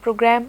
Programme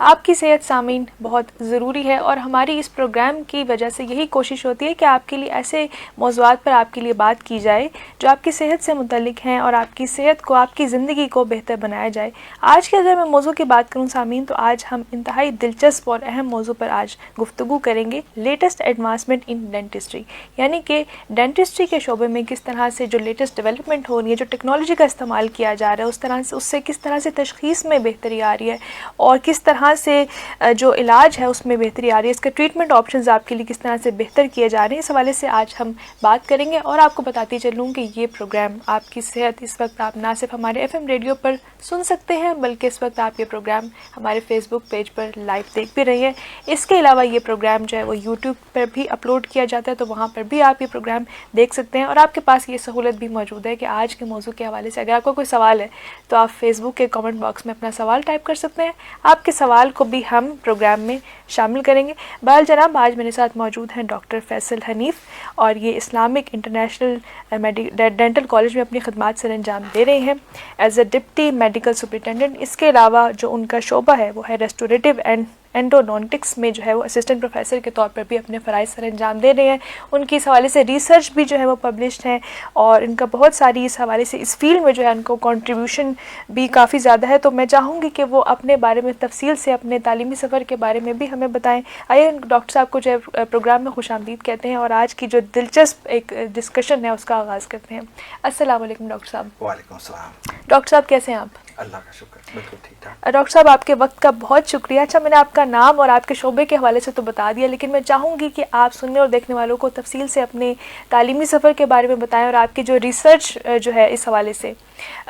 आपकी सेहत सामीन बहुत ज़रूरी है और हमारी इस प्रोग्राम की वजह से यही कोशिश होती है कि आपके लिए ऐसे मौज़ूआत पर आपके लिए बात की जाए जो आपकी सेहत से मुतल्लिक हैं और आपकी सेहत को, आपकी ज़िंदगी को बेहतर बनाया जाए। आज के अगर मैं मौजू की बात करूं सामीन, तो आज हम इंतहाई दिलचस्प और अहम मौजू पर आज गुफ्तगू करेंगे, लेटेस्ट एडवांसमेंट इन डेंटिस्ट्री, यानी कि डेंटिस्ट्री के शोबे में किस तरह से जो लेटेस्ट डेवलपमेंट हो रही है, जो टेक्नोलॉजी का इस्तेमाल किया जा रहा है, उस तरह से उससे किस तरह से तशख़ीस में बेहतरी आ रही है और किस तरह से जो इलाज है उसमें बेहतरी आ रही है, इसके ट्रीटमेंट ऑप्शंस आपके लिए किस तरह से बेहतर किए जा रहे हैं, इस हवाले से आज हम बात करेंगे। और आपको बताती चलूँ कि ये प्रोग्राम आपकी सेहत इस वक्त आप ना सिर्फ हमारे FM रेडियो पर सुन सकते हैं, बल्कि इस वक्त आप ये प्रोग्राम हमारे फेसबुक पेज पर लाइव देख भी रही हैं। इसके अलावा ये प्रोग्राम जो है वो यूट्यूब पर भी अपलोड किया जाता है, तो वहाँ पर भी आप ये प्रोग्राम देख सकते हैं। और आपके पास ये सहूलत भी मौजूद है कि आज के मौजू के हवाले से अगर आपको कोई सवाल है तो आप फेसबुक के कमेंट बॉक्स में अपना सवाल टाइप कर सकते हैं। आपके सवाल को भी हम प्रोग्राम में शामिल करेंगे। बहरहाल जनाब, आज मेरे साथ मौजूद हैं डॉक्टर फैसल हनीफ और ये इस्लामिक इंटरनेशनल डेंटल कॉलेज में अपनी खदमात सर अंजाम दे रहे हैं as a deputy medical superintendent. इसके अलावा जो उनका शोबा है वो है रेस्टोरेटिव एंड एंडोडोंटिक्स में जो है वो असिस्टेंट प्रोफेसर के तौर पर भी अपने फ़राइज़ सर अंजाम दे रहे हैं। उनकी इस हवाले से रिसर्च भी जो है वो पब्लिश्ड है और इनका बहुत सारी इस हवाले से इस फील्ड में जो है उनको कंट्रीब्यूशन भी काफ़ी ज़्यादा है। तो मैं चाहूँगी कि वो अपने बारे में तफसील से, अपने तालीमी सफ़र के बारे में भी हमें बताएं। आइए डॉक्टर साहब को जो है प्रोग्राम में खुशामदीद कहते हैं और आज की जो दिलचस्प एक डिस्कशन है उसका आगाज़ करते हैं। अस्सलाम वालेकुम डॉक्टर साहब। वालेकुम सलाम। डॉक्टर साहब कैसे हैं आप? अल्लाह का शुक्र, बिल्कुल ठीक ठाक। डॉक्टर साहब, आपके वक्त का बहुत शुक्रिया। अच्छा, मैंने आपका नाम और आपके शोबे के हवाले से तो बता दिया, लेकिन मैं चाहूँगी कि आप सुनने और देखने वालों को तफसील से अपने तालीमी सफ़र के बारे में बताएं और आपकी जो रिसर्च जो है इस हवाले से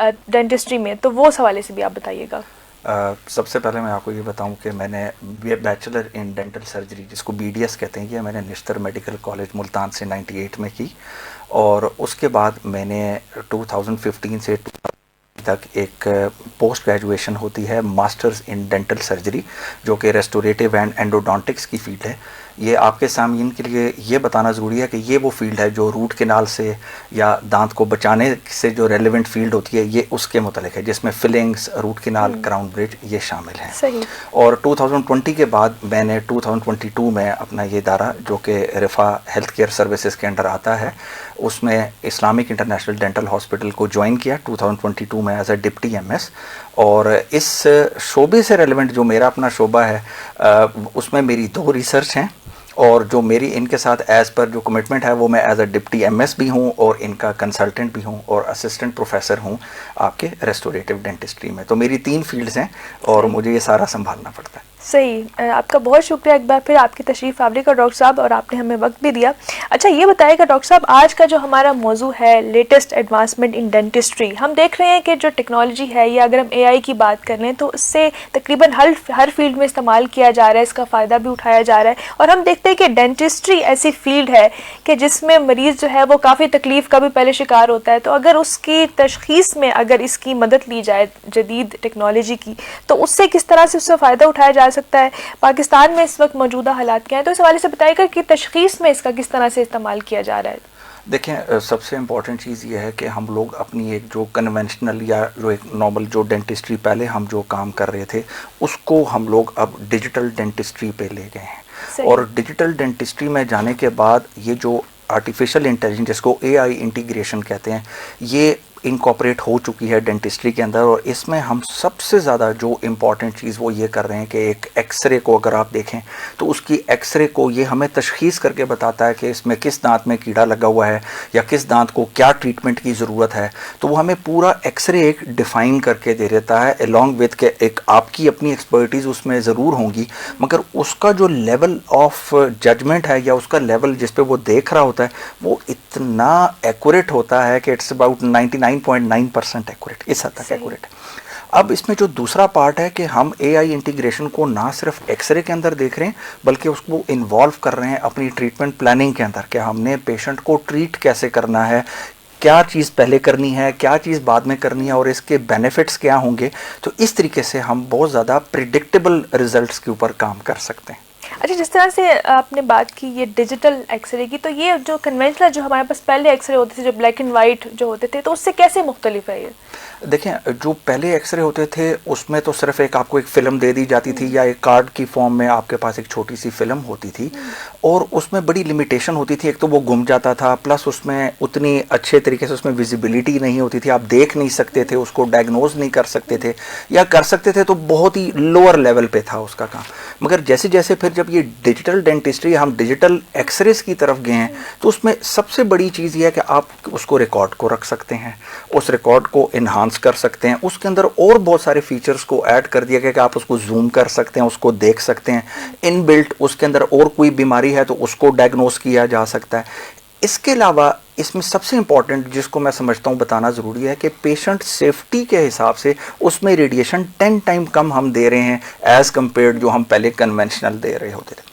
डेंटिस्ट्री में, तो वो इस हवाले से भी आप बताइएगा। सबसे पहले मैं आपको ये बताऊं कि मैंने बैचलर इन डेंटल सर्जरी, जिसको BDS कहते हैं, ये मैंने निश्तर मेडिकल कॉलेज मुल्तान से 98 में की और उसके बाद मैंने 2015 से तक एक पोस्ट ग्रेजुएशन होती है मास्टर्स इन डेंटल सर्जरी, जो कि रेस्टोरेटिव एंड एंडोडोंटिक्स की फील्ड है। ये आपके सामीन के लिए ये बताना ज़रूरी है कि ये वो फील्ड है जो रूट केनाल से या दांत को बचाने से जो रेलेवेंट फील्ड होती है, ये उसके मुतालिक है, जिसमें fillings, root canal, crown bridge ये शामिल हैं। सही। और 2020 के बाद मैंने 2022 में अपना ये इदारा, जो कि रिफा हेल्थ केयर सर्विसेज के अंडर आता है, उसमें इस्लामिक इंटरनेशनल डेंटल हॉस्पिटल को ज्वाइन किया 2022 में एज ए डिप्टी MS। और इस शोबे से रेलेवेंट जो मेरा अपना शोबा है, उसमें मेरी 2 रिसर्च हैं और जो मेरी इनके साथ एज़ पर जो कमिटमेंट है वो मैं एज ए डिप्टी MS भी हूँ और इनका कंसल्टेंट भी हूँ और असिस्टेंट प्रोफेसर हूँ आपके रेस्टोरेटिव डेंटिस्ट्री में। तो मेरी 3 फील्ड्स हैं और मुझे ये सारा संभालना पड़ता है। सही। आपका बहुत शुक्रिया एक बार फिर आपकी तशरीफ़ आवरी का डॉक्टर साहब, और आपने हमें वक्त भी दिया। अच्छा, ये बताइएगा डॉक्टर साहब, आज का जो हमारा मौजू है लेटेस्ट एडवांसमेंट इन डेंटिस्ट्री, हम देख रहे हैं कि जो टेक्नोलॉजी है, या अगर हम AI की बात कर लें तो इससे तकरीबन हर फील्ड में इस्तेमाल किया जा रहा है, इसका फ़ायदा भी उठाया जा रहा है। और हम देखते हैं कि डेंटिस्ट्री ऐसी फील्ड है कि जिसमें मरीज़ जो है वो काफ़ी तकलीफ़ का भी पहले शिकार होता है, तो अगर उसकी तशख़ीस में अगर इसकी मदद ली जाए जदीद टेक्नोलॉजी की, तो उससे किस तरह से उससे फ़ायदा उठाया जा सकता है। पाकिस्तान में इस वक्त मौजूदा हालात क्या हैं, तो इस हवाले से बताइएगा कि तशख़ीस में इसका किस तरह से इस्तेमाल किया जा रहा है। देखें, सबसे इम्पॉर्टेंट चीज़ ये है कि हम लोग अपनी एक जो कन्वेंशनल या जो एक नॉर्मल जो डेंटिस्ट्री पहले हम जो काम कर रहे थे, उसको हम लोग अब डिजिटल डेंटिस्ट्री पे ले गए हैं। और डिजिटल डेंटिस्ट्री में जाने के बाद ये जो आर्टिफिशियल इंटेलिजेंस, जिसको AI इंटीग्रेशन कहते हैं, ये इनकॉपरेट हो चुकी है डेंटिस्ट्री के अंदर। और इसमें हम सबसे ज़्यादा जो इम्पॉर्टेंट चीज़ वो ये कर रहे हैं कि एक एक्सरे को अगर आप देखें तो उसकी एक्सरे को ये हमें तशख़ीस करके बताता है कि इसमें किस दांत में कीड़ा लगा हुआ है या किस दांत को क्या ट्रीटमेंट की ज़रूरत है। तो वो हमें पूरा एक्सरे एक डिफ़ाइन करके दे देता है, अलॉन्ग विद के एक आपकी अपनी एक्सपर्टीज़ उसमें ज़रूर होंगी, मगर उसका जो लेवल ऑफ जजमेंट है या उसका लेवल जिस पे वो देख रहा होता है वो इतना एक्यूरेट होता है कि इट्स अबाउट 99.9% एक्यूरेट, इस हद तक एक्यूरेट। अब इसमें जो दूसरा पार्ट है कि हम AI इंटीग्रेशन को ना सिर्फ एक्सरे के अंदर देख रहे हैं, बल्कि उसको इन्वॉल्व कर रहे हैं अपनी ट्रीटमेंट प्लानिंग के अंदर, कि हमने पेशेंट को ट्रीट कैसे करना है, क्या चीज़ पहले करनी है, क्या चीज़ बाद में करनी है और इसके बेनिफिट्स क्या होंगे। तो इस तरीके से हम बहुत ज़्यादा प्रिडिक्टेबल रिजल्ट्स के ऊपर काम कर सकते हैं। अच्छा, जिस तरह से आपने बात की ये डिजिटल एक्सरे की, तो ये जो कन्वेंशनल जो हमारे पास पहले एक्सरे होते थे जो ब्लैक एंड वाइट जो होते थे, तो उससे कैसे मुख्तलिफ है ये? देखें, जो पहले एक्सरे होते थे उसमें तो सिर्फ एक आपको एक फ़िल्म दे दी जाती थी या एक कार्ड की फॉर्म में आपके पास एक छोटी सी फिल्म होती थी और उसमें बड़ी लिमिटेशन होती थी। एक तो वो गुम जाता था, प्लस उसमें उतनी अच्छे तरीके से उसमें विजिबिलिटी नहीं होती थी, आप देख नहीं सकते थे, उसको डायग्नोज नहीं कर सकते थे, या कर सकते थे तो बहुत ही लोअर लेवल पे था उसका काम। मगर जैसे जैसे फिर जब ये डिजिटल डेंटिस्ट्री, हम डिजिटल एक्सरेज की तरफ गए हैं, तो उसमें सबसे बड़ी चीज़ ये है कि आप उसको रिकॉर्ड को रख सकते हैं, उस रिकॉर्ड को इन्हांस कर सकते हैं, उसके अंदर और बहुत सारे फीचर्स को ऐड कर दिया गया कि आप उसको जूम कर सकते हैं, उसको देख सकते हैं, इनबिल्ट उसके अंदर और कोई बीमारी है तो उसको डायग्नोस किया जा सकता है। इसके अलावा इसमें सबसे इंपॉर्टेंट जिसको मैं समझता हूँ बताना ज़रूरी है कि पेशेंट सेफ्टी के हिसाब से उसमें रेडिएशन 10 टाइम कम हम दे रहे हैं एज़ कम्पेयर्ड जो हम पहले कन्वेंशनल दे रहे होते थे।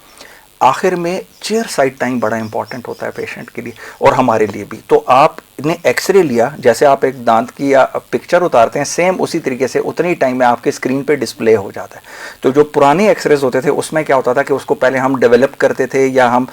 आखिर में चेयर साइड टाइम बड़ा इंपॉर्टेंट होता है पेशेंट के लिए और हमारे लिए भी। तो आपने एक्सरे लिया, जैसे आप एक दांत की या पिक्चर उतारते हैं, सेम उसी तरीके से उतनी टाइम में आपके स्क्रीन पे डिस्प्ले हो जाता है। तो जो पुराने एक्सरेज होते थे उसमें क्या होता था कि उसको पहले हम डेवलप करते थे या हम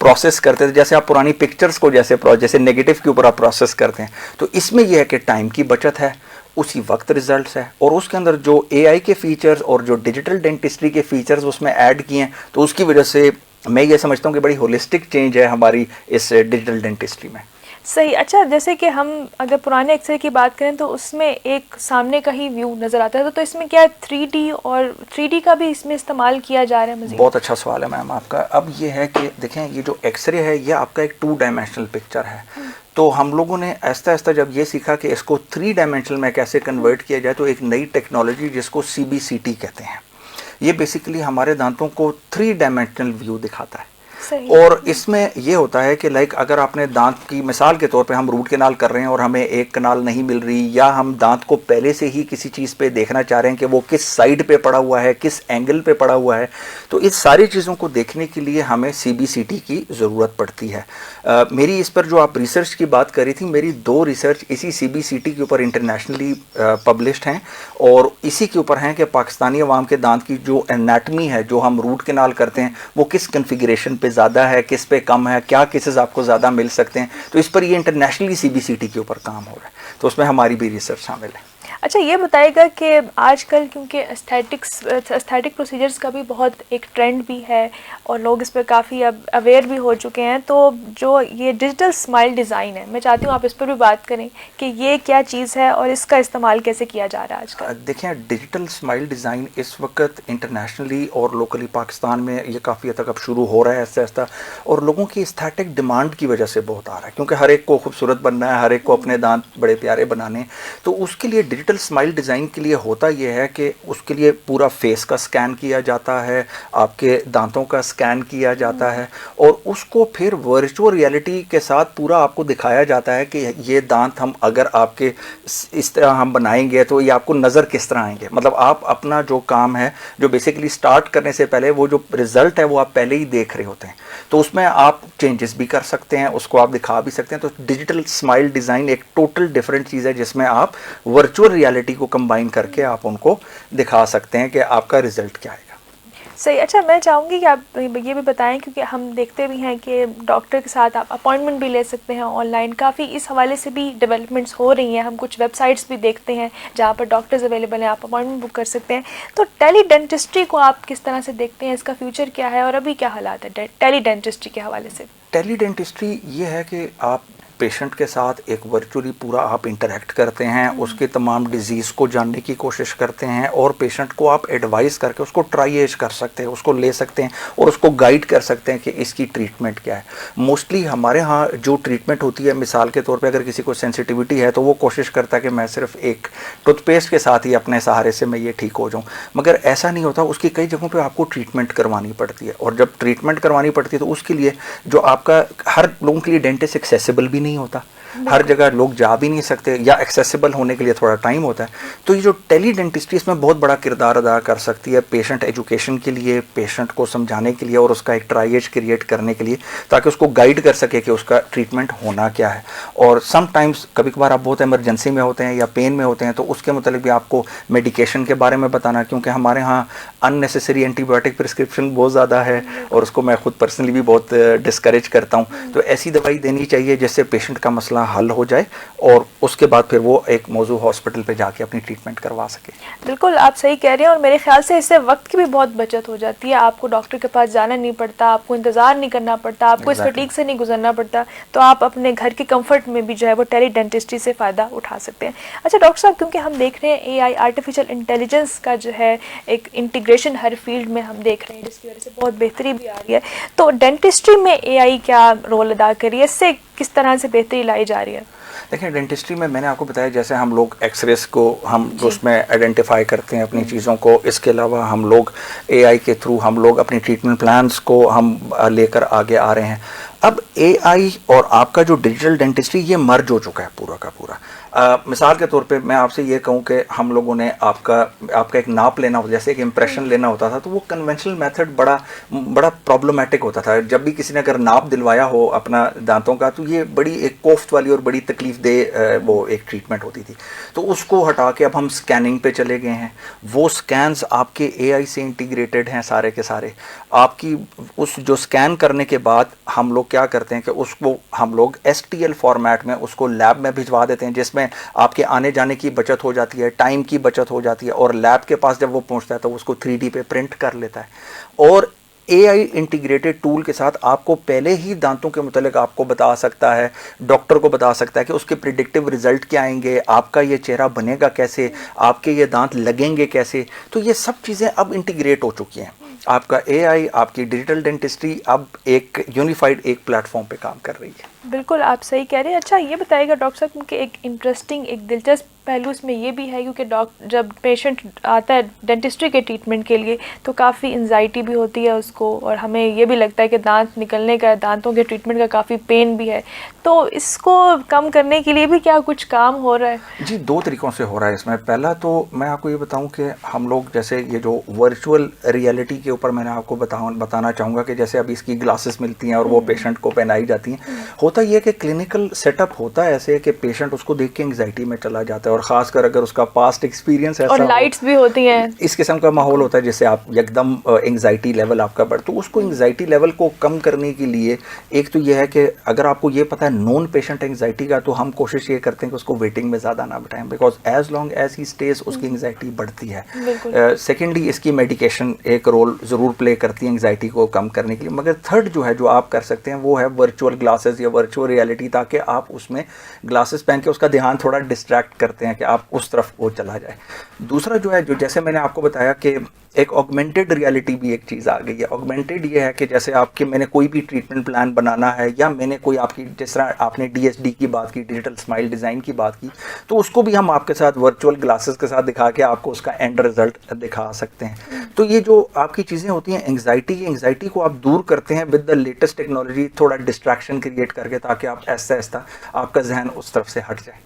प्रोसेस करते थे, जैसे आप पुरानी पिक्चर्स को जैसे नेगेटिव के ऊपर आप प्रोसेस करते हैं। तो इसमें यह है कि टाइम की बचत है, उसी वक्त रिजल्ट्स है, और उसके अंदर जो एआई के फीचर्स और जो डिजिटल डेंटिस्ट्री के फीचर्स उसमें ऐड किए हैं, तो उसकी वजह से मैं ये समझता हूँ कि बड़ी होलिस्टिक चेंज है हमारी इस डिजिटल डेंटिस्ट्री में। सही। अच्छा, जैसे कि हम अगर पुराने एक्सरे की बात करें तो उसमें एक सामने का ही व्यू नज़र आता है, तो इसमें क्या 3D और 3D का भी इसमें इस्तेमाल किया जा रहा है मज़ीद? बहुत अच्छा सवाल है मैम आपका। अब ये है कि देखें, ये जो एक्सरे है ये आपका एक 2 डायमेंशनल पिक्चर है। तो हम लोगों ने आहिस्ता आहिस्ता जब ये सीखा कि इसको 3 डायमेंशनल में कैसे कन्वर्ट किया जाए, तो एक नई टेक्नोलॉजी जिसको CBCT कहते हैं, ये बेसिकली हमारे दांतों को 3 डायमेंशनल व्यू दिखाता है। और इसमें ये होता है कि लाइक अगर आपने दांत की मिसाल के तौर पे हम रूट कैनाल कर रहे हैं और हमें एक कनाल नहीं मिल रही, या हम दांत को पहले से ही किसी चीज़ पे देखना चाह रहे हैं कि वो किस साइड पे पड़ा हुआ है, किस एंगल पे पड़ा हुआ है, तो इस सारी चीज़ों को देखने के लिए हमें CBCT की ज़रूरत पड़ती है। मेरी इस पर जो आप रिसर्च की बात करी थी, मेरी 2 रिसर्च इसी CBCT के ऊपर इंटरनेशनली पब्लिश्ड हैं और इसी के ऊपर हैं कि पाकिस्तानी अवाम के दांत की जो एनाटमी है, जो हम रूट कैनाल करते हैं, वो किस कन्फिगरेशन पे ज़्यादा है, किस पे कम है, क्या केसेस आपको ज़्यादा मिल सकते हैं। तो इस पर ये इंटरनेशनली CBCT के ऊपर काम हो रहा है, तो उसमें हमारी भी रिसर्च शामिल है। अच्छा, ये बताइएगा कि आजकल क्योंकि एस्थेटिक प्रोसीजर्स का भी बहुत एक ट्रेंड भी है और लोग इस पर काफ़ी अब अवेयर भी हो चुके हैं, तो जो ये डिजिटल स्माइल डिज़ाइन है, मैं चाहती हूँ आप इस पर भी बात करें कि ये क्या चीज़ है और इसका इस्तेमाल कैसे किया जा रहा है आजकल? देखिए, डिजिटल स्माइल डिज़ाइन इस वक्त इंटरनेशनली और लोकली पाकिस्तान में ये काफ़ी हद तक अब शुरू हो रहा है आहिस्ता आहिस्ता, और लोगों की एस्थेटिक डिमांड की वजह से बहुत आ रहा है, क्योंकि हर एक को खूबसूरत बनना है, हर एक को अपने दांत बड़े प्यारे बनाने। तो उसके लिए डिजिटल स्माइल डिज़ाइन के लिए होता यह है कि उसके लिए पूरा फेस का स्कैन किया जाता है, आपके दांतों का स्कैन किया जाता है, और उसको फिर वर्चुअल रियलिटी के साथ पूरा आपको दिखाया जाता है कि ये दांत हम अगर आपके इस तरह हम बनाएंगे तो ये आपको नज़र किस तरह आएंगे। मतलब आप अपना जो काम है, जो बेसिकली स्टार्ट करने से पहले वो जो रिज़ल्ट है वो आप पहले ही देख रहे होते हैं, तो उसमें आप चेंजेस भी कर सकते हैं, उसको आप दिखा भी सकते हैं। तो डिजिटल स्माइल डिज़ाइन एक टोटल डिफरेंट चीज़ है जिसमें आप वर्चुअल रियलिटी को कंबाइन करके आप उनको दिखा सकते हैं कि आपका रिजल्ट क्या आएगा। सही। अच्छा, मैं चाहूँगी कि आप ये भी बताएं, क्योंकि हम देखते भी हैं कि डॉक्टर के साथ आप अपॉइंटमेंट भी ले सकते हैं ऑनलाइन, काफ़ी इस हवाले से भी डेवलपमेंट्स हो रही हैं। हम कुछ वेबसाइट्स भी देखते हैं जहाँ पर डॉक्टर्स अवेलेबल हैं, आप अपॉइंटमेंट बुक कर सकते हैं। तो टेली डेंटिस्ट्री को आप किस तरह से देखते हैं, इसका फ्यूचर क्या है और अभी क्या हालात है टेली डेंटिस्ट्री के हवाले से? टेली डेंटिस्ट्री ये है कि आप पेशेंट के साथ एक वर्चुअली पूरा आप इंटरेक्ट करते हैं, उसके तमाम डिजीज़ को जानने की कोशिश करते हैं, और पेशेंट को आप एडवाइस करके उसको ट्राइएज कर सकते हैं, उसको ले सकते हैं और उसको गाइड कर सकते हैं कि इसकी ट्रीटमेंट क्या है। मोस्टली हमारे यहाँ जो ट्रीटमेंट होती है, मिसाल के तौर पे अगर किसी को सेंसिटिविटी है तो वो कोशिश करता है कि मैं सिर्फ एक टूथपेस्ट के साथ ही अपने सहारे से मैं ये ठीक हो जाऊँ, मगर ऐसा नहीं होता। उसकी कई जगहों पर आपको ट्रीटमेंट करवानी पड़ती है, और जब ट्रीटमेंट करवानी पड़ती है तो उसके लिए जो आपका हर लोगों के लिए डेंटिस्ट एक्सेसिबल भी नहीं होता, हर जगह लोग जा भी नहीं सकते या एक्सेसिबल होने के लिए थोड़ा टाइम होता है। तो ये जो टेली डेंटिस्ट्री इसमें बहुत बड़ा किरदार अदा कर सकती है पेशेंट एजुकेशन के लिए, पेशेंट को समझाने के लिए और उसका एक ट्राइएज क्रिएट करने के लिए, ताकि उसको गाइड कर सके कि उसका ट्रीटमेंट होना क्या है। और समटाइम्स कभी कभार आप बहुत इमरजेंसी में होते हैं या पेन में होते हैं, तो उसके मतलब भी आपको मेडिकेशन के बारे में बताना, क्योंकि हमारे यहाँ अननेसेसरी एंटीबायोटिक प्रिस्क्रिप्शन बहुत ज़्यादा है और उसको मैं खुद पर्सनली भी बहुत डिस्करेज करता हूँ। तो ऐसी दवाई देनी चाहिए जिससे पेशेंट का मसला हल हो जाए और उसके बाद फिर वो एक मौजूद हॉस्पिटल पे जाके अपनी ट्रीटमेंट करवा सके। बिल्कुल आप सही कह रहे हैं, और मेरे ख्याल से इससे वक्त की भी बहुत बचत हो जाती है। आपको डॉक्टर के पास जाना नहीं पड़ता, आपको इंतज़ार नहीं करना पड़ता, आपको इस फटीग से नहीं गुजरना पड़ता, तो आप अपने घर के कंफर्ट में भी जो है वो टेली डेंटिस्ट्री से फ़ायदा उठा सकते हैं। अच्छा डॉक्टर साहब, क्योंकि हम देख रहे हैं AI आर्टिफिशियल इंटेलिजेंस का जो है एक इंटीग्रेशन हर फील्ड में हम देख रहे हैं, जिसकी वजह से बहुत बेहतरी भी आ रही है, तो डेंटिस्ट्री में AI क्या रोल अदा कर रही है, इससे किस तरह से बेहतरी लाई जा रही है? देखिए डेंटिस्ट्री में मैंने आपको बताया जैसे हम लोग एक्सरेस को हम उसमें आइडेंटिफाई करते हैं अपनी चीज़ों को, इसके अलावा हम लोग AI के थ्रू हम लोग अपनी ट्रीटमेंट प्लान्स को हम लेकर आगे आ रहे हैं। अब AI और आपका जो डिजिटल डेंटिस्ट्री ये मर्ज हो चुका है पूरा का पूरा। मिसाल के तौर पे मैं आपसे ये कहूँ कि हम लोगों ने आपका एक नाप लेना होता, जैसे एक इम्प्रेशन लेना होता था, तो वो कन्वेंशनल मेथड बड़ा प्रॉब्लमेटिक होता था। जब भी किसी ने अगर नाप दिलवाया हो अपना दांतों का, तो ये बड़ी एक कोफ्त वाली और बड़ी तकलीफ दे वो एक ट्रीटमेंट होती थी। तो उसको हटा के अब हम स्कैनिंग पे चले गए हैं। वो स्कैन्स आपके AI से इंटीग्रेटेड हैं सारे के सारे। आपकी उस जो स्कैन करने के बाद हम लोग क्या करते हैं कि उसको हम लोग STL फॉर्मेट में उसको लैब में भिजवा देते हैं, जिसमें आपके आने जाने की बचत हो जाती है, टाइम की बचत हो जाती है, और लैब के पास जब वो पहुंचता है तो उसको 3D पे प्रिंट कर लेता है। और AI इंटीग्रेटेड टूल के साथ आपको पहले ही दांतों के मुतालिक आपको बता सकता है, डॉक्टर को बता सकता है कि उसके प्रिडिक्टिव रिजल्ट क्या आएंगे, आपका ये चेहरा बनेगा कैसे, आपके ये दांत लगेंगे कैसे। तो ये सब चीज़ें अब इंटीग्रेट हो चुकी हैं। आपका AI, आपकी डिजिटल डेंटिस्ट्री अब एक यूनिफाइड एक प्लेटफॉर्म पे काम कर रही है। बिल्कुल आप सही कह रहे हैं। अच्छा ये बताइएगा डॉक्टर साहब, क्योंकि एक इंटरेस्टिंग एक दिलचस्प पहलू इसमें ये भी है, क्योंकि जब पेशेंट आता है डेंटिस्ट्री के ट्रीटमेंट के लिए तो काफ़ी एंजाइटी भी होती है उसको, और हमें ये भी लगता है कि दांत निकलने का, दांतों के ट्रीटमेंट का काफ़ी पेन भी है। तो इसको कम करने के लिए भी क्या कुछ काम हो रहा है? जी, 2 तरीक़ों से हो रहा है इसमें। पहला तो मैं आपको ये बताऊं कि हम लोग जैसे ये जो वर्चुअल रियलिटी के ऊपर मैंने आपको बताना चाहूँगा कि जैसे अभी इसकी ग्लासेस मिलती हैं और वो पेशेंट को पहनाई जाती हैं। होता ये कि क्लिनिकल सेटअप होता है ऐसे कि पेशेंट उसको देख के एंग्जाइटी में चला जाता है, और ख़ासकर अगर उसका पास्ट एक्सपीरियंस ऐसा और लाइट्स भी होती हैं, इस किस्म का माहौल होता है जिससे आप एकदम एंग्जाइटी लेवल आपका बढ़, तो उसको एंग्जाइटी लेवल को कम करने के लिए एक तो ये है कि अगर आपको ये पता है नॉन पेशेंट एंग्जाइटी का, तो हम कोशिश ये करते हैं कि उसको वेटिंग में ज़्यादा ना बिठाएं, because as long as he stays उसकी एंग्जाइटी बढ़ती है। सेकेंडली इसकी मेडिकेशन एक रोल ज़रूर प्ले करती है एंग्जाइटी को कम करने के लिए। मगर थर्ड जो है जो आप कर सकते हैं वो है वर्चुअल ग्लासेस या वर्चुअल रियलिटी, ताकि आप उसमें ग्लासेस पहन के उसका ध्यान थोड़ा डिस्ट्रैक्ट करते हैं कि आप उस तरफ वो चला जाए। दूसरा जो है, जो जैसे मैंने आपको बताया कि एक ऑगमेंटेड रियलिटी भी एक चीज़ आ गई है। ऑगमेंटेड ये है कि जैसे आपके मैंने कोई भी ट्रीटमेंट प्लान बनाना है, या मैंने कोई आपकी जिस तरह आपने DSD की बात की, डिजिटल स्माइल डिज़ाइन की बात की, तो उसको भी हम आपके साथ वर्चुअल ग्लासेस के साथ दिखा के आपको उसका एंड रिजल्ट दिखा सकते हैं। तो ये जो आपकी चीज़ें होती हैं एंग्जाइटी को आप दूर करते हैं विद द लेटेस्ट टेक्नोलॉजी, थोड़ा डिस्ट्रैक्शन क्रिएट करके, ताकि आप ऐसा ऐसा आपका जहन उस तरफ से हट जाए।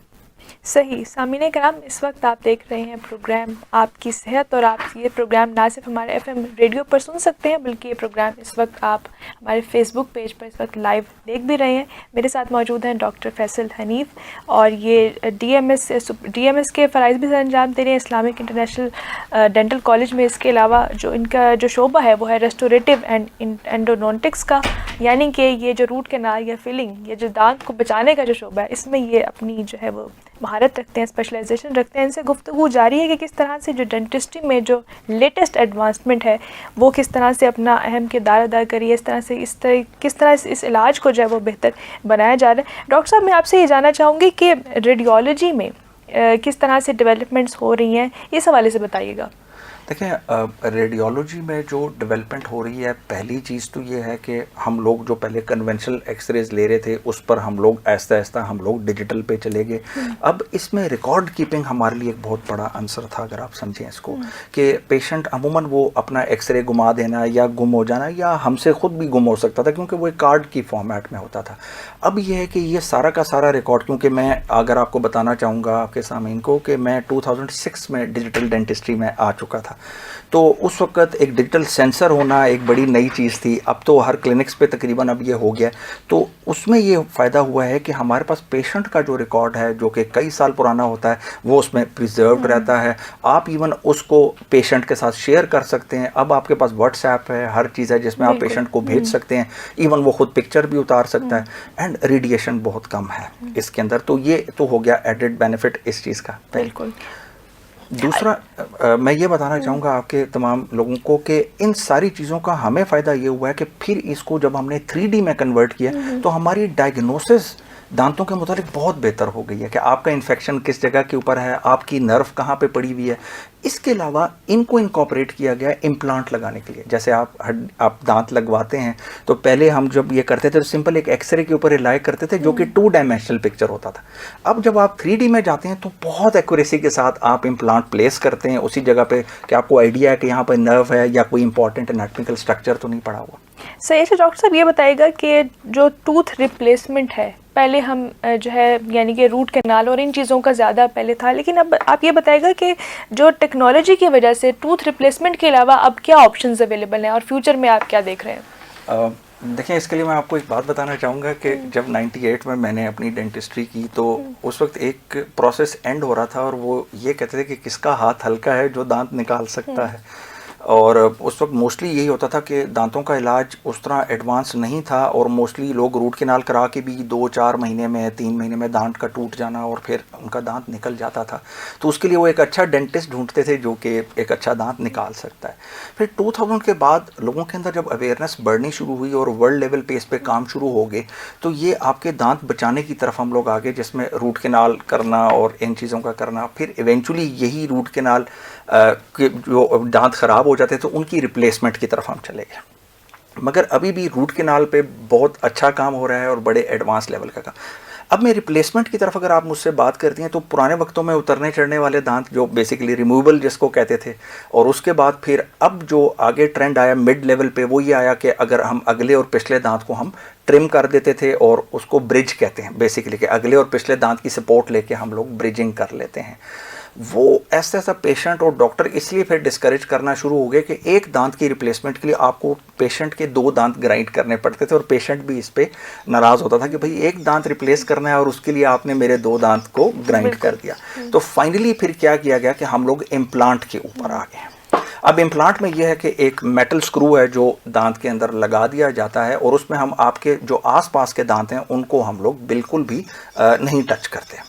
सही। सामीने कराम, इस वक्त आप देख रहे हैं प्रोग्राम आपकी सेहत, और आप ये प्रोग्राम ना सिर्फ हमारे FM रेडियो पर सुन सकते हैं, बल्कि ये प्रोग्राम इस वक्त आप हमारे फेसबुक पेज पर इस वक्त लाइव देख भी रहे हैं। मेरे साथ मौजूद हैं डॉक्टर फैसल हनीफ, और ये DMS के फ़राइज़ भी अंजाम दे रहे हैं इस्लामिक इंटरनेशनल डेंटल कॉलेज में। इसके अलावा जो इनका जो शोबा है वो है रेस्टोरेटिव एंड एंडोडोंटिक्स का, यानी कि ये जो रूट कैनाल या फिलिंग, ये जो दांत को बचाने का जो शोबा है, इसमें ये अपनी जो है वो महारत रखते हैं, स्पेशलाइजेशन रखते हैं। इनसे गुफ्तगू जारी है कि किस तरह से जो डेंटिस्ट्री में जो लेटेस्ट एडवांसमेंट है वो किस तरह से अपना अहम किरदार अदा करी है, किस तरह से इस इलाज को जो है वो बेहतर बनाया जा रहा है। डॉक्टर साहब, मैं आपसे ये जानना चाहूँगी कि रेडियोलॉजी में किस तरह से डेवलपमेंट्स हो रही हैं, इस हवाले से बताइएगा। देखें, रेडियोलॉजी में जो डेवलपमेंट हो रही है, पहली चीज़ तो ये है कि हम लोग जो पहले कन्वेंशनल एक्सरेज ले रहे थे उस पर हम लोग आहिस्ता आहिस्ता हम लोग डिजिटल पे चले गए। अब इसमें रिकॉर्ड कीपिंग हमारे लिए एक बहुत बड़ा आंसर था, अगर आप समझें इसको, कि पेशेंट अमूमन वो अपना एक्सरे घुमा देना या गुम हो जाना, या हमसे खुद भी गुम हो सकता था क्योंकि वो एक कार्ड की फॉर्मेट में होता था। अब ये है कि ये सारा का सारा रिकॉर्ड, क्योंकि मैं अगर आपको बताना चाहूँगा आपके सामीन को कि मैं 2006 में डिजिटल डेंटिस्ट्री में आ चुका था, तो उस वक्त एक डिजिटल सेंसर होना एक बड़ी नई चीज़ थी। अब तो हर क्लिनिक्स पे तकरीबन अब ये हो गया। तो उसमें ये फ़ायदा हुआ है कि हमारे पास पेशेंट का जो रिकॉर्ड है जो कि कई साल पुराना होता है वो उसमें प्रिजर्व्ड रहता है। आप इवन उसको पेशेंट के साथ शेयर कर सकते हैं। अब आपके पास व्हाट्सएप है, हर चीज़ है जिसमें आप पेशेंट को भेज सकते हैं, इवन वो खुद पिक्चर भी उतार सकता है, एंड रेडिएशन बहुत कम है इसके अंदर। तो ये तो हो गया एडेड बेनिफिट इस चीज़ का। बिल्कुल। दूसरा मैं ये बताना चाहूँगा आपके तमाम लोगों को कि इन सारी चीज़ों का हमें फ़ायदा ये हुआ है कि फिर इसको जब हमने 3D में कन्वर्ट किया तो हमारी डायग्नोसिस दांतों के मुतालिक बहुत बेहतर हो गई है कि आपका इन्फेक्शन किस जगह के ऊपर है, आपकी नर्व कहाँ पे पड़ी हुई है। इसके अलावा इनको इनकॉर्पोरेट किया गया है इम्प्लांट लगाने के लिए। जैसे आप दांत लगवाते हैं तो पहले हम जब ये करते थे तो सिंपल एक एक्सरे के ऊपर रिलाई करते थे जो कि 2 डायमेंशनल पिक्चर होता था। अब जब आप 3D में जाते हैं तो बहुत एक्यूरेसी के साथ आप इम्प्लांट प्लेस करते हैं उसी जगह पे कि आपको आइडिया है कि यहाँ पर नर्व है या कोई इंपॉर्टेंट एनाटॉमिकल स्ट्रक्चर तो नहीं पड़ा हुआ। सही। अच्छा डॉक्टर साहब, ये बताइएगा कि जो टूथ रिप्लेसमेंट है, पहले हम जो है यानी कि रूट कैनाल और इन चीज़ों का ज़्यादा पहले था, लेकिन अब आप ये बताइएगा कि जो टेक्नोलॉजी की वजह से टूथ रिप्लेसमेंट के अलावा अब क्या ऑप्शंस अवेलेबल हैं और फ्यूचर में आप क्या देख रहे हैं? देखिए, इसके लिए मैं आपको एक बात बताना चाहूँगा कि जब 98 में मैंने अपनी डेंटिस्ट्री की तो उस वक्त एक प्रोसेस एंड हो रहा था और वो ये कहते थे कि किसका हाथ हल्का है जो दांत निकाल सकता है। और उस वक्त मोस्टली यही होता था कि दांतों का इलाज उस तरह एडवांस नहीं था और मोस्टली लोग रूट कैनाल करा के भी 2-4 महीने में 3 महीने में दांत का टूट जाना और फिर उनका दांत निकल जाता था। तो उसके लिए वो एक अच्छा डेंटिस्ट ढूंढते थे जो कि एक अच्छा दांत निकाल सकता है। फिर 2000 के बाद लोगों के अंदर जब अवेयरनेस बढ़नी शुरू हुई और वर्ल्ड लेवल पे इस पे काम शुरू हो गए तो ये आपके दांत बचाने की तरफ हम लोग आगे, जिसमें रूट कैनाल करना और इन चीज़ों का करना। फिर इवेंचुअली यही रूट कैनाल के जो दांत ख़राब हो जाते तो उनकी रिप्लेसमेंट की तरफ हम चले गए। मगर अभी भी रूट कैनाल पे बहुत अच्छा काम हो रहा है और बड़े एडवांस लेवल का काम। अब मैं रिप्लेसमेंट की तरफ अगर आप मुझसे बात करती हैं तो पुराने वक्तों में उतरने चढ़ने वाले दांत जो बेसिकली रिमूवल जिसको कहते थे, और उसके बाद फिर अब जो आगे ट्रेंड आया मिड लेवल पे वो ये आया कि अगर हम अगले और पिछले दांत को हम ट्रिम कर देते थे और उसको ब्रिज कहते हैं बेसिकली, कि अगले और पिछले दांत की सपोर्ट लेके हम लोग ब्रिजिंग कर लेते हैं। वो ऐसा ऐसा पेशेंट और डॉक्टर इसलिए फिर डिस्करेज करना शुरू हो गए कि एक दांत की रिप्लेसमेंट के लिए आपको पेशेंट के 2 दांत ग्राइंड करने पड़ते थे और पेशेंट भी इस पे नाराज़ होता था कि भाई एक दांत रिप्लेस करना है और उसके लिए आपने मेरे 2 दांत को ग्राइंड कर दिया। तो फाइनली फिर क्या किया गया कि हम लोग इम्प्लांट के ऊपर आ गए। अब इम्प्लांट में यह है कि एक मेटल स्क्रू है जो दांत के अंदर लगा दिया जाता है और उसमें हम आपके जो आसपास के दांत हैं उनको हम लोग बिल्कुल भी नहीं टच करते।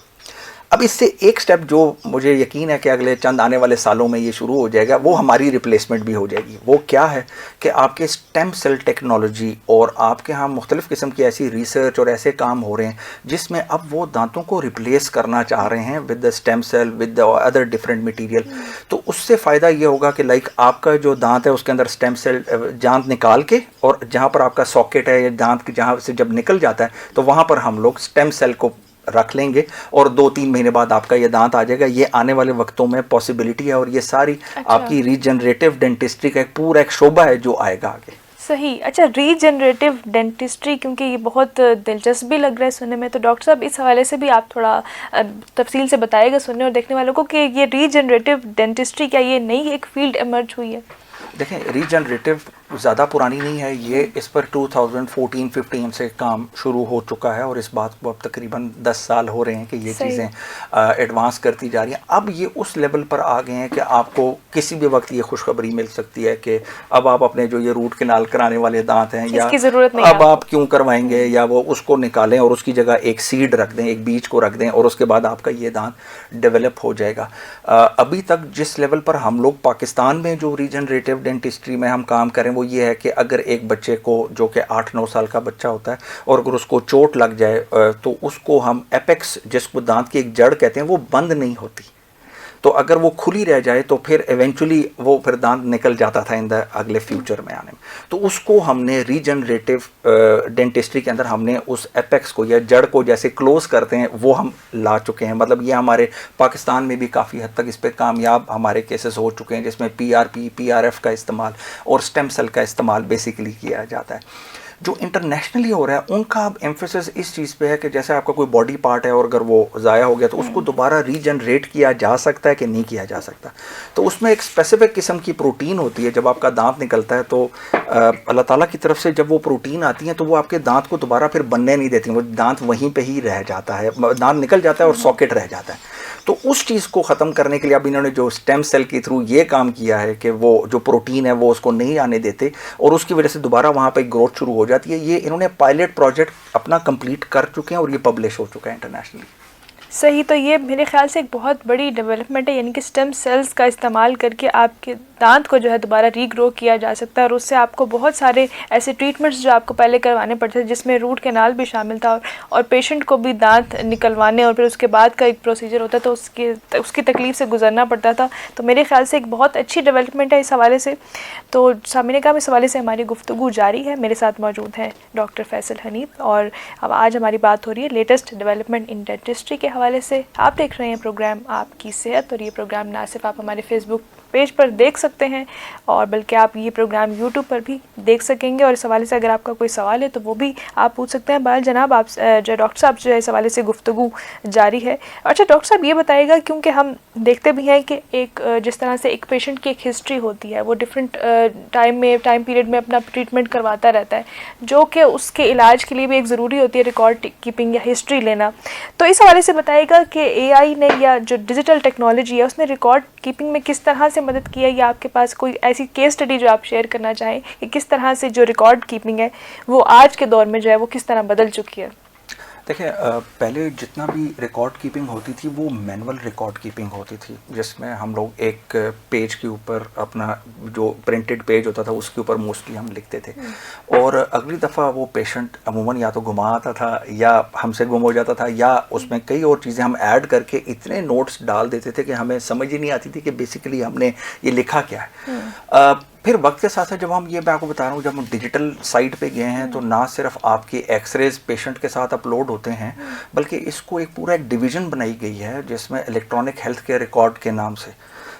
अब इससे एक स्टेप जो मुझे यकीन है कि अगले चंद आने वाले सालों में ये शुरू हो जाएगा, वो हमारी रिप्लेसमेंट भी हो जाएगी। वो क्या है कि आपके स्टेम सेल टेक्नोलॉजी और आपके यहाँ मुख्तलिफ़ किस्म की ऐसी रिसर्च और ऐसे काम हो रहे हैं जिसमें अब वो दांतों को रिप्लेस करना चाह रहे हैं with the stem cell with the other different material. तो उससे फ़ायदा ये होगा कि लाइक आपका जो दांत है उसके अंदर स्टेम सेल दांत निकाल के, और जहाँ पर आपका सॉकेट है या दांत जहाँ से जब निकल जाता है तो वहाँ पर हम लोग स्टेम सेल को रख लेंगे और 2-3 महीने बाद आपका ये दांत आ जाएगा। ये आने वाले वक्तों में पॉसिबिलिटी है और ये सारी आपकी रीजनरेटिव डेंटिस्ट्री का एक पूरा एक शोबा है जो आएगा आगे। सही। अच्छा, रीजनरेटिव डेंटिस्ट्री, क्योंकि ये बहुत दिलचस्प भी लग रहा है सुनने में, तो डॉक्टर साहब इस हवाले से भी आप थोड़ा तफसील से बताइएगा सुनने और देखने वालों को कि ये रीजनरेटिव डेंटिस्ट्री क्या ये नई एक फील्ड इमर्ज हुई है? देखें, रीजनरेटिव ज़्यादा पुरानी नहीं है, ये इस पर 2014-15 से काम शुरू हो चुका है और इस बात को अब तकरीबन 10 साल हो रहे हैं कि ये चीज़ें एडवांस करती जा रही हैं। अब ये उस लेवल पर आ गए हैं कि आपको किसी भी वक्त ये खुशखबरी मिल सकती है कि अब आप अपने जो ये रूट कैनाल कराने वाले दांत हैं या ज़रूरत नहीं, अब आप क्यों करवाएंगे, या वो उसको निकालें और उसकी जगह एक सीड रख दें, एक बीज को रख दें और उसके बाद आपका ये दांत डेवलप हो जाएगा। अभी तक जिस लेवल पर हम लोग पाकिस्तान में जो रीजनरेटिव डेंटिस्ट्री में हम काम करें वो ये है कि अगर एक बच्चे को जो कि 8-9 साल का बच्चा होता है और अगर उसको चोट लग जाए तो उसको हम एपेक्स जिसको दांत की एक जड़ कहते हैं वो बंद नहीं होती, तो अगर वो खुली रह जाए तो फिर इवेंचुअली वो फिर दांत निकल जाता था इन द अगले फ्यूचर में आने में। तो उसको हमने रीजनरेटिव डेंटिस्ट्री के अंदर हमने उस एपेक्स को या जड़ को जैसे क्लोज करते हैं वो हम ला चुके हैं। मतलब ये हमारे पाकिस्तान में भी काफ़ी हद तक इस पर कामयाब हमारे केसेस हो चुके हैं, जिसमें PRP PRF का इस्तेमाल और स्टेम सेल का इस्तेमाल बेसिकली किया जाता है। जो इंटरनेशनली हो रहा है उनका अब एम्फेसिस इस चीज़ पे है कि जैसे आपका कोई बॉडी पार्ट है और अगर वो ज़ाया हो गया तो उसको दोबारा रीजनरेट किया जा सकता है कि नहीं किया जा सकता। तो उसमें एक स्पेसिफिक किस्म की प्रोटीन होती है। जब आपका दांत निकलता है तो अल्लाह ताला की तरफ से जब वो प्रोटीन आती है तो वो आपके दांत को दोबारा फिर बनने नहीं देती, वो दांत वहीं पर ही रह जाता है, दांत निकल जाता है और सॉकेट रह जाता है। तो उस चीज़ को ख़त्म करने के लिए अब इन्होंने जो स्टेम सेल के थ्रू ये काम किया है कि वो जो प्रोटीन है वो उसको नहीं आने देते और उसकी वजह से दोबारा वहाँ पे ग्रोथ शुरू हो जाती है। ये इन्होंने पायलट प्रोजेक्ट अपना कंप्लीट कर चुके हैं और ये पब्लिश हो चुका है इंटरनेशनली। सही, तो ये मेरे ख्याल से एक बहुत बड़ी डेवलपमेंट है, यानी कि स्टेम सेल्स का इस्तेमाल करके आपके दांत को जो है दोबारा रीग्रो किया जा सकता है और उससे आपको बहुत सारे ऐसे ट्रीटमेंट्स जो आपको पहले करवाने पड़ते थे जिसमें रूट कैनाल भी शामिल था और पेशेंट को भी दांत निकलवाने और फिर उसके बाद का एक प्रोसीजर होता तो उसकी तकलीफ़ से गुजरना पड़ता था। तो मेरे ख्याल से एक बहुत अच्छी डेवलपमेंट है इस हवाले से। तो सामने का इस हवाले से हमारी गुफ्तगू जारी है। मेरे साथ मौजूद हैं डॉक्टर फैसल हनीफ और अब आज हमारी बात हो रही है लेटेस्ट डेवलपमेंट इन डेंटिस्ट्री के हवाले से। आप देख रहे हैं प्रोग्राम आपकी सेहत और ये प्रोग्राम ना सिर्फ आप हमारे फेसबुक पेज पर देख सकते हैं और बल्कि आप ये प्रोग्राम यूट्यूब पर भी देख सकेंगे और इस हवाले से अगर आपका कोई सवाल है तो वो भी आप पूछ सकते हैं। बाल जनाब, आप जो डॉक्टर साहब जो है इस हवाले से गुफ्तगू जारी है। अच्छा डॉक्टर साहब, ये बताइएगा, क्योंकि हम देखते भी हैं कि एक जिस तरह से एक पेशेंट की एक हिस्ट्री होती है, वो डिफरेंट टाइम पीरियड में अपना ट्रीटमेंट करवाता रहता है, जो कि उसके इलाज के लिए भी एक ज़रूरी होती है रिकॉर्ड कीपिंग या हिस्ट्री लेना। तो इस हवाले से बताइएगा कि AI ने या जो डिजिटल टेक्नोलॉजी है उसने रिकॉर्ड कीपिंग में किस तरह से मदद की है, या आपके पास कोई ऐसी केस स्टडी जो आप शेयर करना चाहें कि किस तरह से जो रिकॉर्ड कीपिंग है वो आज के दौर में जो है वो किस तरह बदल चुकी है? देखिए, पहले जितना भी रिकॉर्ड कीपिंग होती थी वो मैनुअल रिकॉर्ड कीपिंग होती थी, जिसमें हम लोग एक पेज के ऊपर अपना जो प्रिंटेड पेज होता था उसके ऊपर मोस्टली हम लिखते थे और अगली दफ़ा वो पेशेंट अमूमन या तो गुमा आता था या हमसे गुम हो जाता था या उसमें कई और चीज़ें हम ऐड करके इतने नोट्स डाल देते थे कि हमें समझ ही नहीं आती थी कि बेसिकली हमने ये लिखा क्या है। फिर वक्त के साथ साथ जब हम ये मैं आपको बता रहा हूँ, जब हम डिजिटल साइट पे गए हैं तो ना सिर्फ आपके एक्सरेज पेशेंट के साथ अपलोड होते हैं बल्कि इसको एक पूरा एक डिवीज़न बनाई गई है जिसमें इलेक्ट्रॉनिक हेल्थ केयर रिकॉर्ड के नाम से।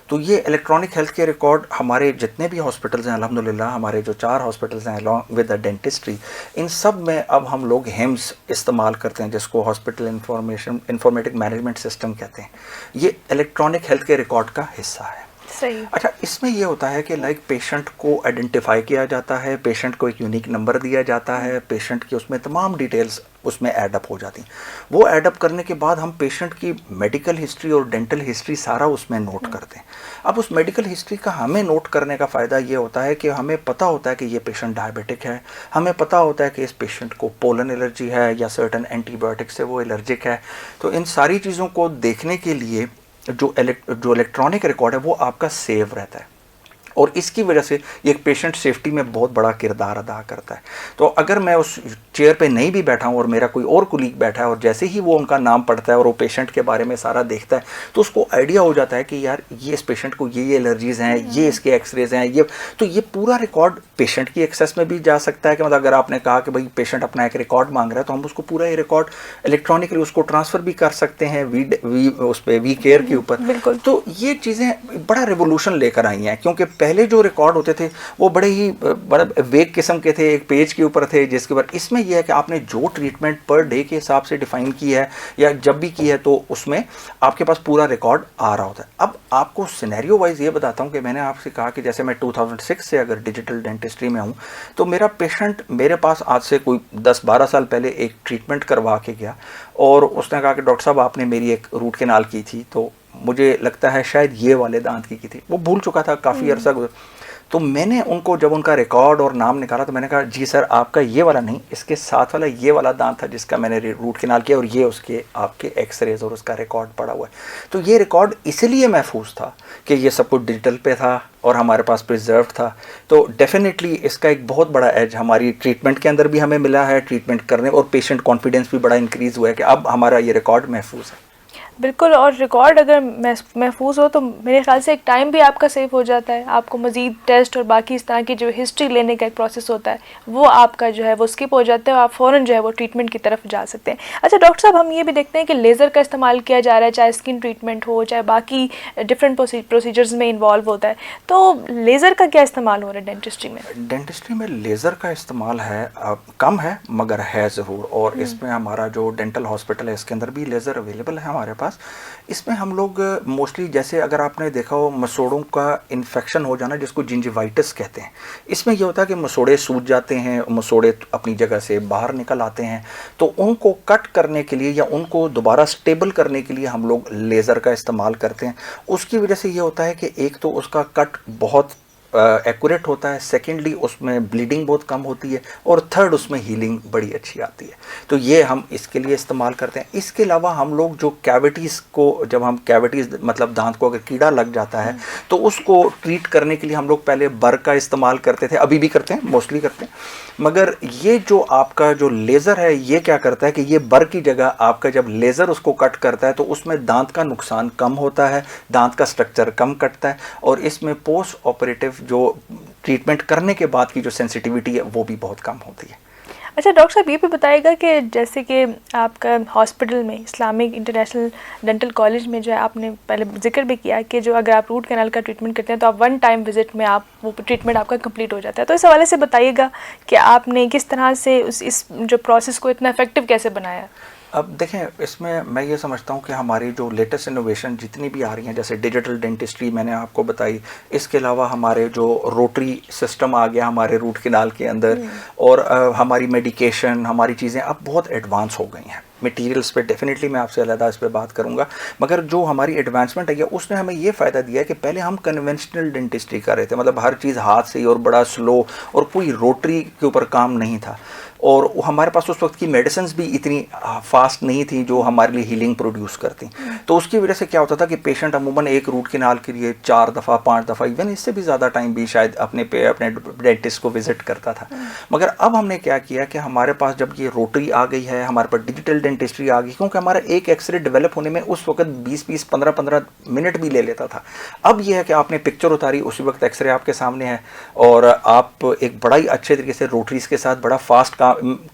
तो ये इलेक्ट्रॉनिक हेल्थ केयर रिकॉर्ड हमारे जितने भी हॉस्पिटल्स हैं, अल्हम्दुलिल्लाह हमारे जो 4 हॉस्पिटल्स हैं अलॉन्ग विद द डेंटिस्ट्री, इन सब में अब हम लोग HIMS इस्तेमाल करते हैं, जिसको हॉस्पिटल इंफॉर्मेटिक मैनेजमेंट सिस्टम कहते हैं। ये इलेक्ट्रॉनिक हेल्थ केयर रिकॉर्ड का हिस्सा है। सही। अच्छा, इसमें ये होता है कि लाइक पेशेंट को आइडेंटिफाई किया जाता है, पेशेंट को एक यूनिक नंबर दिया जाता है, पेशेंट की उसमें तमाम डिटेल्स उसमें ऐडअप हो जाती हैं। वो ऐडअप करने के बाद हम पेशेंट की मेडिकल हिस्ट्री और डेंटल हिस्ट्री सारा उसमें नोट करते हैं। अब उस मेडिकल हिस्ट्री का हमें नोट करने का फ़ायदा ये होता है कि हमें पता होता है कि ये पेशेंट डायबिटिक है, हमें पता होता है कि इस पेशेंट को पोलन एलर्जी है या सर्टन एंटीबायोटिक से वो एलर्जिक है। तो इन सारी चीज़ों को देखने के लिए जो इलेक्ट्रॉनिक रिकॉर्ड है वो आपका सेव रहता है और इसकी वजह से ये एक पेशेंट सेफ्टी में बहुत बड़ा किरदार अदा करता है। तो अगर मैं उस चेयर पे नहीं भी बैठा हूँ और मेरा कोई और कुलीग बैठा है और जैसे ही वो उनका नाम पढ़ता है और वो पेशेंट के बारे में सारा देखता है तो उसको आइडिया हो जाता है कि यार ये इस पेशेंट को ये एलर्जीज़ हैं, ये इसके एक्सरेज हैं, ये तो ये पूरा रिकॉर्ड पेशेंट की एक्सेस में भी जा सकता है कि मतलब अगर आपने कहा कि भाई पेशेंट अपना एक रिकॉर्ड मांग रहा है तो हम उसको पूरा ये रिकॉर्ड इलेक्ट्रॉनिकली उसको ट्रांसफ़र भी कर सकते हैं उस पर वी केयर के ऊपर। तो ये चीज़ें बड़ा रेवोल्यूशन लेकर आई हैं, क्योंकि पहले जो रिकॉर्ड होते थे वो बड़े ही बड़ा वेग किस्म के थे, एक पेज के ऊपर थे जिसके ऊपर इसमें यह है कि आपने जो ट्रीटमेंट पर डे के हिसाब से डिफाइन की है या जब भी की है तो उसमें आपके पास पूरा रिकॉर्ड आ रहा होता है। अब आपको सिनेरियो वाइज ये बताता हूँ कि मैंने आपसे कहा कि जैसे मैं 2006 से अगर डिजिटल डेंटिस्ट्री में हूँ तो मेरा पेशेंट मेरे पास आज से कोई 10-12 साल पहले एक ट्रीटमेंट करवा के गया और उसने कहा कि डॉक्टर साहब आपने मेरी एक रूट कैनाल की थी, तो मुझे लगता है शायद ये वाले दांत की थी। वो भूल चुका था, काफ़ी अरसा गुजर। तो मैंने उनको जब उनका रिकॉर्ड और नाम निकाला तो मैंने कहा जी सर आपका ये वाला नहीं, इसके साथ वाला ये वाला दांत था जिसका मैंने रूट कैनाल किया और ये उसके आपके एक्सरेज और उसका रिकॉर्ड पड़ा हुआ है। तो ये रिकॉर्ड इसलिए महफूज था कि ये सब कुछ डिजिटल पे था और हमारे पास प्रिजर्व था। तो डेफिनेटली इसका एक बहुत बड़ा एज हमारी ट्रीटमेंट के अंदर भी हमें मिला है, ट्रीटमेंट करने और पेशेंट कॉन्फिडेंस भी बड़ा इंक्रीज़ हुआ है कि अब हमारा ये रिकॉर्ड महफूज है। बिल्कुल, और रिकॉर्ड अगर महफूज हो तो मेरे ख्याल से एक टाइम भी आपका सेव हो जाता है। आपको मज़ीद टेस्ट और बाकी इस तरह की जो हिस्ट्री लेने का एक प्रोसेस होता है वो आपका जो है वो स्किप हो जाता है और आप फ़ौरन जो है वो ट्रीटमेंट की तरफ जा सकते हैं। अच्छा डॉक्टर साहब, हम ये भी देखते हैं कि लेज़र का इस्तेमाल किया जा रहा है, चाहे स्किन ट्रीटमेंट हो, चाहे बाकी डिफरेंट प्रोसीजर्स में इन्वॉल्व होता है, तो लेज़र का क्या इस्तेमाल हो रहा है डेंटिस्ट्री में? डेंटिस्ट्री में लेज़र का इस्तेमाल है कम है मगर है ज़रूर, और इसमें हमारा जो डेंटल हॉस्पिटल है इसके अंदर भी लेज़र अवेलेबल है हमारे पास। इसमें हम लोग मोस्टली, जैसे अगर आपने देखा हो मसोड़ों का इन्फेक्शन हो जाना जिसको जिंजिवाइटिस कहते हैं, इसमें यह होता है कि मसोड़े सूज जाते हैं, मसोड़े अपनी जगह से बाहर निकल आते हैं, तो उनको कट करने के लिए या उनको दोबारा स्टेबल करने के लिए हम लोग लेज़र का इस्तेमाल करते हैं। उसकी वजह से ये होता है कि एक तो उसका कट बहुत एक्यूरेट होता है, सेकेंडली उसमें ब्लीडिंग बहुत कम होती है, और थर्ड उसमें हीलिंग बड़ी अच्छी आती है। तो ये हम इसके लिए इस्तेमाल करते हैं। इसके अलावा हम लोग जो कैविटीज़ को, जब हम कैविटीज़ मतलब दांत को अगर कीड़ा लग जाता है तो उसको ट्रीट करने के लिए हम लोग पहले बर का इस्तेमाल करते थे, अभी भी करते हैं, मोस्टली करते हैं। मगर ये जो आपका जो लेज़र है ये क्या करता है कि ये बर की जगह आपका जब लेज़र उसको कट करता है तो उसमें दांत का नुकसान कम होता है, दांत का स्ट्रक्चर कम कटता है, और इसमें पोस्ट ऑपरेटिव जो ट्रीटमेंट करने के बाद की जो सेंसिटिविटी है वो भी बहुत कम होती है। अच्छा डॉक्टर साहब, ये भी बताइएगा कि जैसे कि आपका हॉस्पिटल में इस्लामिक इंटरनेशनल डेंटल कॉलेज में जो है, आपने पहले जिक्र भी किया कि जो अगर आप रूट कैनाल का ट्रीटमेंट करते हैं तो आप वन टाइम विजिट में आप वो ट्रीटमेंट आपका कंप्लीट हो जाता है, तो इस हवाले से बताइएगा कि आपने किस तरह से इस जो प्रोसेस को इतना इफेक्टिव कैसे बनाया? अब देखें, इसमें मैं ये समझता हूँ कि हमारी जो लेटेस्ट इनोवेशन जितनी भी आ रही हैं, जैसे डिजिटल डेंटिस्ट्री मैंने आपको बताई, इसके अलावा हमारे जो रोटरी सिस्टम आ गया हमारे रूट कैनाल के अंदर, और हमारी मेडिकेशन, हमारी चीज़ें अब बहुत एडवांस हो गई हैं। मटीरियल्स पे डेफिनेटली मैं आपसे अलग इस पे बात करूंगा, मगर जो हमारी एडवांसमेंट है उसने हमें ये फ़ायदा दिया है कि पहले हम कन्वेंशनल डेंटिस्ट्री कर रहे थे, मतलब हर चीज़ हाथ से ही और बड़ा स्लो, और कोई रोटरी के ऊपर काम नहीं था, और हमारे पास उस वक्त की मेडिसिन्स भी इतनी फास्ट नहीं थी जो हमारे लिए हीलिंग प्रोड्यूस करती। तो उसकी वजह से क्या होता था कि पेशेंट अमूमन एक रूट कैनाल के लिए 4 दफ़ा 5 दफ़ा इवन इससे भी ज़्यादा टाइम भी शायद अपने डेंटिस्ट को विजिट करता था। मगर अब हमने क्या किया कि हमारे पास जब ये रोटरी आ गई है, हमारे पास डिजिटल डेंटिस्ट्री आ गई, क्योंकि हमारा एक एक्सरे डेवलप होने में उस वक्त 20-20 15-15 मिनट भी ले लेता था। अब यह है कि आपने पिक्चर उतारी, उसी वक्त एक्सरे आपके सामने है, और आप एक बड़ा ही अच्छे तरीके से रोटरीज के साथ बड़ा फास्ट काम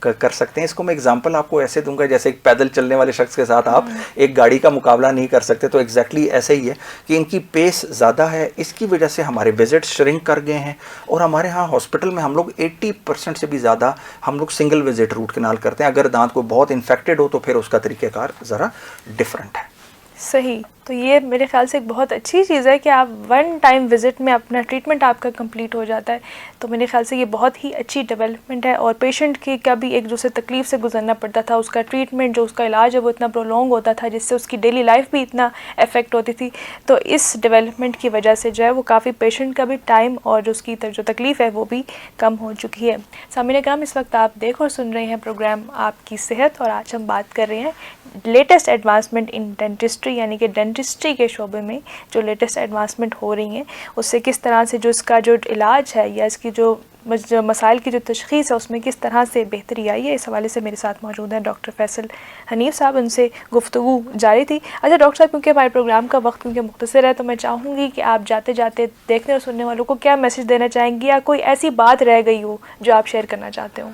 कर सकते हैं। इसको मैं एग्जांपल आपको ऐसे दूंगा जैसे एक पैदल चलने वाले शख्स के साथ आप एक गाड़ी का मुकाबला नहीं कर सकते, तो एग्जैक्टली ऐसे ही है कि इनकी पेस ज़्यादा है, इसकी वजह से हमारे विजिट श्रिंक कर गए हैं, और हमारे यहाँ हॉस्पिटल में हम लोग 80% से भी ज़्यादा हम लोग सिंगल विजिट रूट कैनाल करते हैं। अगर दांत को बहुत इन्फेक्टेड हो तो फिर उसका तरीक़ेकार ज़रा डिफरेंट है। सही, तो ये मेरे ख्याल से एक बहुत अच्छी चीज़ है कि आप वन टाइम विज़िट में अपना ट्रीटमेंट आपका कंप्लीट हो जाता है, तो मेरे ख्याल से ये बहुत ही अच्छी डेवलपमेंट है। और पेशेंट की का भी एक दूसरे तकलीफ़ से गुजरना पड़ता था, उसका ट्रीटमेंट जो उसका इलाज है वो इतना प्रोलॉन्ग होता था जिससे उसकी डेली लाइफ भी इतना इफेक्ट होती थी। तो इस डेवलपमेंट की वजह से जो है वो काफ़ी पेशेंट का भी टाइम और जो उसकी जो तकलीफ़ है वो भी कम हो चुकी है। सामईन किराम, इस वक्त आप देख और सुन रहे हैं प्रोग्राम आपकी सेहत, और आज हम बात कर रहे हैं लेटेस्ट एडवांसमेंट इन डेंटिस्ट्री, यानी कि डेंटिस्ट्री के शोबे में जो लेटेस्ट एडवांसमेंट हो रही हैं उससे किस तरह से जो इसका जो इलाज है या इसकी जो मसाइल की जो तशख़ीस है उसमें किस तरह से बेहतरी आई है। इस हवाले से मेरे साथ मौजूद हैं डॉक्टर फैसल हनीफ साहब, उनसे गुफ्तगू जारी थी। अच्छा डॉक्टर साहब, क्योंकि हमारे प्रोग्राम का वक्त क्योंकि मुख्तसर है, तो मैं चाहूँगी कि आप जाते जाते देखने और सुनने वालों को क्या मैसेज देना चाहेंगी, या कोई ऐसी बात रह गई हो जो आप शेयर करना चाहते हो?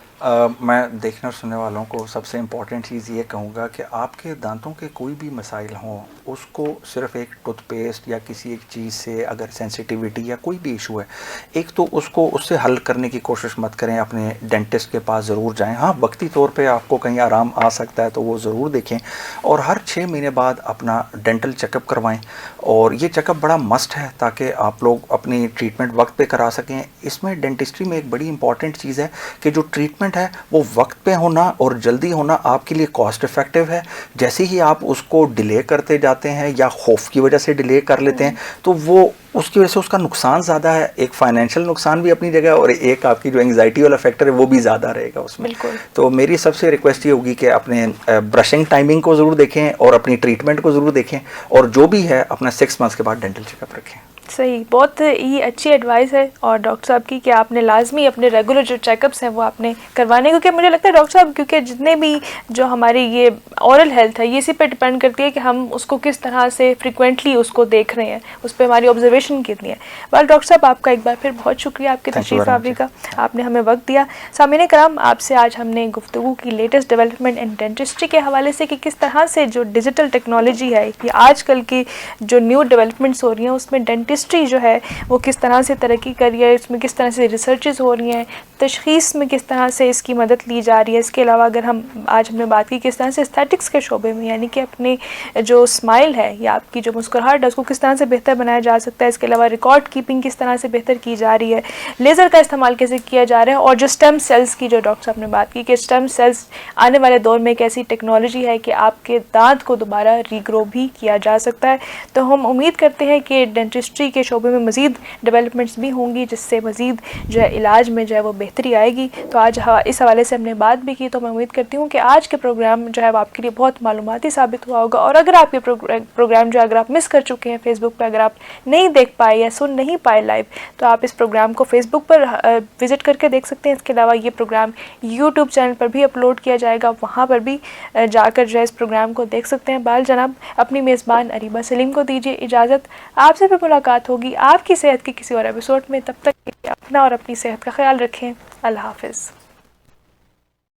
मैं देखने और सुनने वालों को सबसे इम्पॉर्टेंट चीज़ ये कहूँगा कि आपके दांतों के कोई भी मसाइल हों, उसको सिर्फ एक टूथपेस्ट या किसी एक चीज़ से अगर सेंसिटिविटी या कोई भी इशू है, एक तो उसको उससे हल करने की कोशिश मत करें, अपने डेंटिस्ट के पास ज़रूर जाएं। हाँ, वक्ती तौर पे आपको कहीं आराम आ सकता है तो वो ज़रूर देखें, और हर 6 महीने बाद अपना डेंटल चेकअप करवाएं, और ये चेकअप बड़ा मस्ट है ताकि आप लोग अपनी ट्रीटमेंट वक्त पे करा सकें। इसमें डेंटिस्ट्री में एक बड़ी इंपॉर्टेंट चीज़ है कि जो ट्रीटमेंट है वो वक्त पे होना और जल्दी होना आपके लिए कॉस्ट इफेक्टिव है। जैसे ही आप उसको डिले करते जाते हैं या खौफ की वजह से डिले कर लेते हैं तो वो उसकी वजह से उसका नुकसान ज़्यादा है, एक फाइनेंशियल नुकसान भी अपनी जगह, और एक आपकी जो एंग्जाइटी वाला फैक्टर है वो भी ज़्यादा रहेगा उसमें। तो मेरी सबसे रिक्वेस्ट ये होगी कि अपने ब्रशिंग टाइमिंग को ज़रूर देखें और अपनी ट्रीटमेंट को ज़रूर देखें, और जो भी है अपना 6 मंथ्स के बाद डेंटल चेकअप रखें। सही, बहुत ही अच्छी एडवाइस है और डॉक्टर साहब की कि आपने लाजमी अपने रेगुलर जो चेकअप्स हैं वो आपने करवाने, क्योंकि मुझे लगता है डॉक्टर साहब, क्योंकि जितने भी जो हमारी ये ओरल हेल्थ है ये इसी पे डिपेंड करती है कि हम उसको किस तरह से फ्रिक्वेंटली उसको देख रहे हैं, उस पर हमारी ऑब्जर्वेशन कितनी है। वेल डॉक्टर साहब, आपका एक बार फिर बहुत शुक्रिया आपकी तशरीफ़ आवी का, आपने हमें वक्त दिया। सामीन कराम, आपसे आज हमने गुफ्तगू की लेटेस्ट डेवलपमेंट इन डेंटिस्ट्री के हवाले से कि किस तरह से जो डिजिटल टेक्नोलॉजी है, ये आजकल की जो न्यू डेवलपमेंट्स हो रही हैं उसमें डेंटिस्ट्री जो है वो किस तरह से तरक्की कर रही है, इसमें किस तरह से रिसर्चेस हो रही हैं, तशख़ीस में किस तरह से इसकी मदद ली जा रही है। इसके अलावा अगर हमने बात की किस तरह से एस्थेटिक्स के शोबे में, यानी कि अपने जो स्माइल है या आपकी जो मुस्कुराहट है उसको किस तरह से बेहतर बनाया जा सकता है। इसके अलावा रिकॉर्ड कीपिंग किस तरह से बेहतर की जा रही है, लेज़र का इस्तेमाल कैसे किया जा रहा है, और जो स्टेम सेल्स की जो डॉक्टर साहब ने बात की कि स्टेम सेल्स आने वाले दौर में एक ऐसी टेक्नोलॉजी है कि आपके दांत को दोबारा रीग्रो भी किया जा सकता है। तो हम उम्मीद करते हैं कि डेंटिस्ट्री के शोबे में मज़ीद डेवलपमेंट्स भी होंगी जिससे मज़ीद जो है इलाज में जो है वो बेहतरी आएगी। तो आज इस हवाले से हमने बात भी की, तो मैं उम्मीद करती हूँ कि आज के प्रोग्राम जो है वो आपके लिए बहुत मालूमाती साबित हुआ होगा। और अगर आप ये प्रोग्राम जो अगर आप मिस कर चुके हैं फेसबुक पर, अगर आप नहीं देख पाए या सुन नहीं पाए लाइव, तो आप इस प्रोग्राम को फेसबुक पर विज़िट करके देख सकते हैं। इसके अलावा ये प्रोग्राम यूट्यूब चैनल पर भी अपलोड किया जाएगा, वहाँ पर भी जाकर जो है इस प्रोग्राम को देख सकते हैं। बाल जनाब, अपनी मेज़बान अरीबा सलीम को दीजिए इजाज़त। आपसे फिर मुलाकात होगी आपकी सेहत के किसी और एपिसोड में। तब तक अपना और अपनी सेहत का ख्याल रखें। अल्लाह हाफ़िज़।